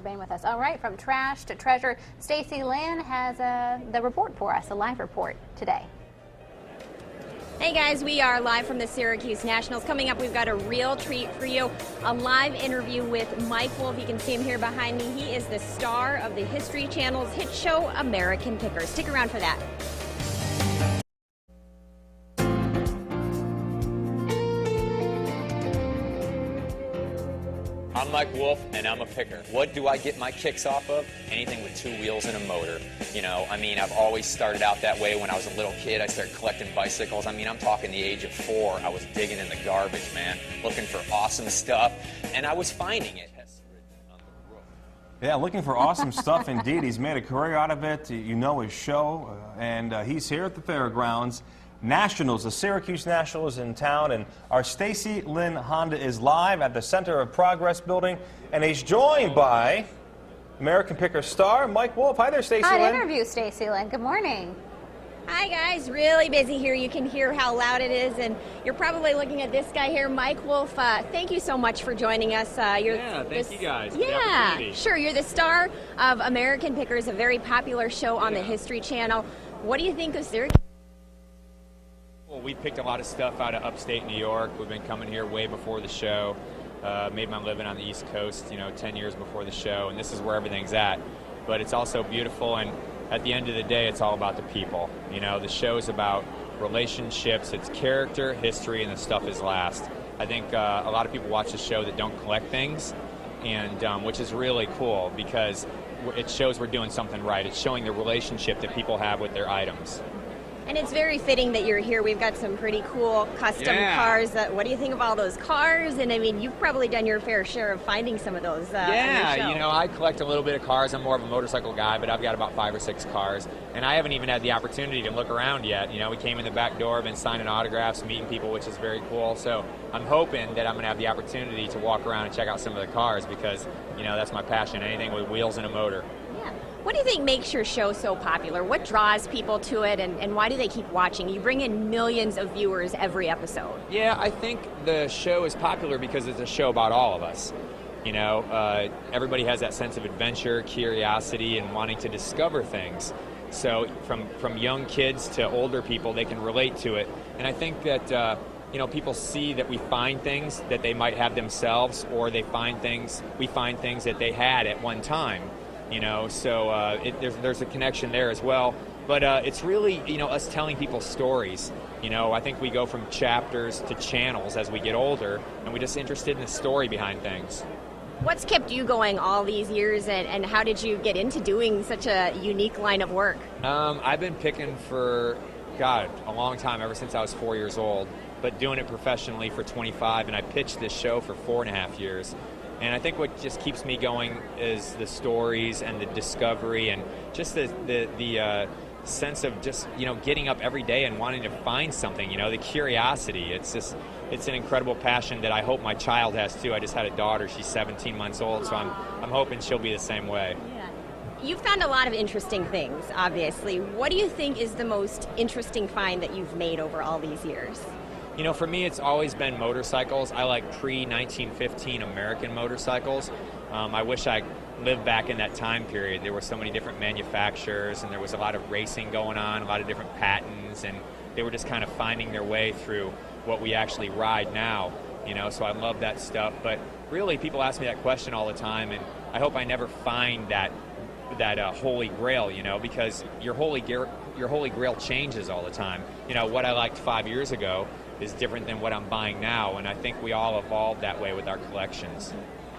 Being with us. All right, from trash to treasure, Stacy Lynn has the report for us, a live report today. Hey guys, we are live from the Syracuse Nationals. Coming up, we've got a real treat for you, a live interview with Mike Wolfe. You can see him here behind me. He is the star of the History Channel's hit show, American Pickers. Stick around for that. I'm Mike Wolfe, and I'm a picker. What do I get my kicks off of? Anything with 2 wheels and a motor. You know, I mean, I've always started out that way. When I was a little kid, I started collecting bicycles. I mean, I'm talking the age of 4. I was digging in the garbage, man, looking for awesome stuff, and I was finding it. Yeah, looking for awesome stuff indeed. He's made a career out of it. You know his show, and he's here at the fairgrounds. Nationals, the Syracuse Nationals in town, and our Stacy Lynn Honda is live at the Center of Progress building, and he's joined by American Picker star Mike Wolfe. Hi there, Stacy Lynn. Hot interview, Stacy Lynn. Good morning. Hi guys, really busy here. You can hear how loud it is, and you're probably looking at this guy here, Mike Wolfe. Thank you so much for joining us. Thank you guys. Yeah, sure. You're the star of American Pickers, a very popular show on the History Channel. What do you think of Syracuse? Well, we picked a lot of stuff out of upstate New York. We've been coming here way before the show. Made my living on the East Coast, 10 years before the show, and this is where everything's at. But it's also beautiful, and at the end of the day, it's all about the people. The show's about relationships, it's character, history, and the stuff is last. I think a lot of people watch the show that don't collect things, and which is really cool because it shows we're doing something right. It's showing the relationship that people have with their items. And it's very fitting that you're here. We've got some pretty cool custom cars. What do you think of all those cars? And I mean, you've probably done your fair share of finding some of those. Yeah, I collect a little bit of cars. I'm more of a motorcycle guy, but I've got about 5 or 6 cars. And I haven't even had the opportunity to look around yet. We came in the back door, been signing autographs, meeting people, which is very cool. So I'm hoping that I'm going to have the opportunity to walk around and check out some of the cars because, that's my passion, anything with wheels and a motor. What do you think makes your show so popular? What draws people to it, and why do they keep watching? You bring in millions of viewers every episode. Yeah, I think the show is popular because it's a show about all of us. Everybody has that sense of adventure, curiosity, and wanting to discover things. So from young kids to older people, they can relate to it. And I think that people see that we find things that they might have themselves, or we find things that they had at one time. So there's a connection there as well. But it's really, us telling people stories. I think we go from chapters to channels as we get older, and we're just interested in the story behind things. What's kept you going all these years, and how did you get into doing such a unique line of work? I've been picking for, a long time, ever since I was 4 years old, but doing it professionally for 25, and I pitched this show for 4.5 years. And I think what just keeps me going is the stories and the discovery and just the sense of just, getting up every day and wanting to find something, the curiosity. It's an incredible passion that I hope my child has too. I just had a daughter, she's 17 months old, so I'm hoping she'll be the same way. Yeah. You've found a lot of interesting things, obviously. What do you think is the most interesting find that you've made over all these years? For me, it's always been motorcycles. I like pre-1915 American motorcycles. I wish I lived back in that time period. There were so many different manufacturers, and there was a lot of racing going on, a lot of different patents, and they were just kind of finding their way through what we actually ride now. So I love that stuff. But really, people ask me that question all the time, and I hope I never find that holy grail, because your holy grail changes all the time. What I liked 5 years ago is different than what I'm buying now, and I think we all evolved that way with our collections.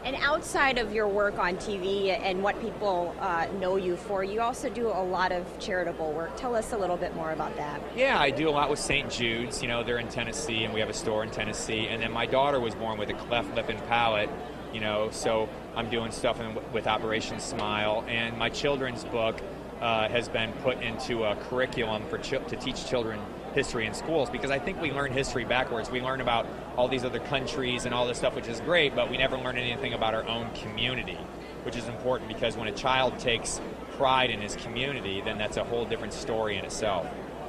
And outside of your work on TV and what people know you for, you also do a lot of charitable work. Tell us a little bit more about that. Yeah, I do a lot with St. Jude's. They're in Tennessee, and we have a store in Tennessee. And then my daughter was born with a cleft lip and palate, so I'm doing stuff with Operation Smile. And my children's book has been put into a curriculum to teach children history in schools, because I think we learn history backwards. We learn about all these other countries and all this stuff, which is great, but we never learn anything about our own community, which is important, because when a child takes pride in his community, then that's a whole different story in itself.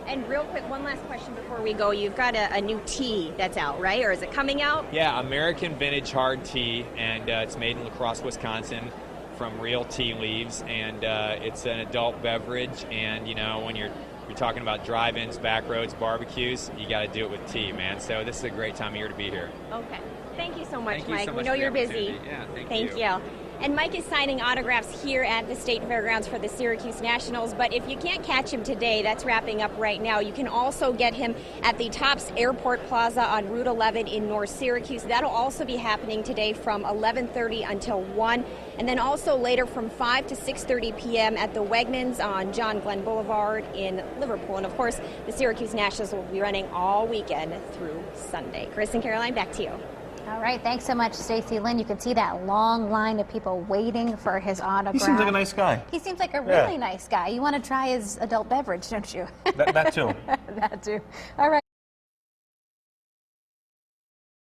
And real quick, one last question before we go. You've got a new tea that's out, right? Or is it coming out? Yeah, American Vintage Hard Tea, and it's made in La Crosse, Wisconsin. from real tea leaves, and it's an adult beverage. And you know, when you're talking about drive-ins, back roads, barbecues, you got to do it with tea, man. So this is a great time of year to be here. Okay. Thank you so much, Thank you Mike. so We much know for the you're busy. opportunity. Yeah, Thank you. And Mike is signing autographs here at the State Fairgrounds for the Syracuse Nationals. But if you can't catch him today, that's wrapping up right now. You can also get him at the Tops Airport Plaza on Route 11 in North Syracuse. That'll also be happening today from 11:30 until 1. And then also later from 5 to 6:30 p.m. at the Wegmans on John Glenn Boulevard in Liverpool. And of course, the Syracuse Nationals will be running all weekend through Sunday. Chris and Caroline, back to you. All right, thanks so much, Stacey Lynn. You can see that long line of people waiting for his autograph. He seems like a nice guy. He seems like a really nice guy. You want to try his adult beverage, don't you? That too. That too. All right.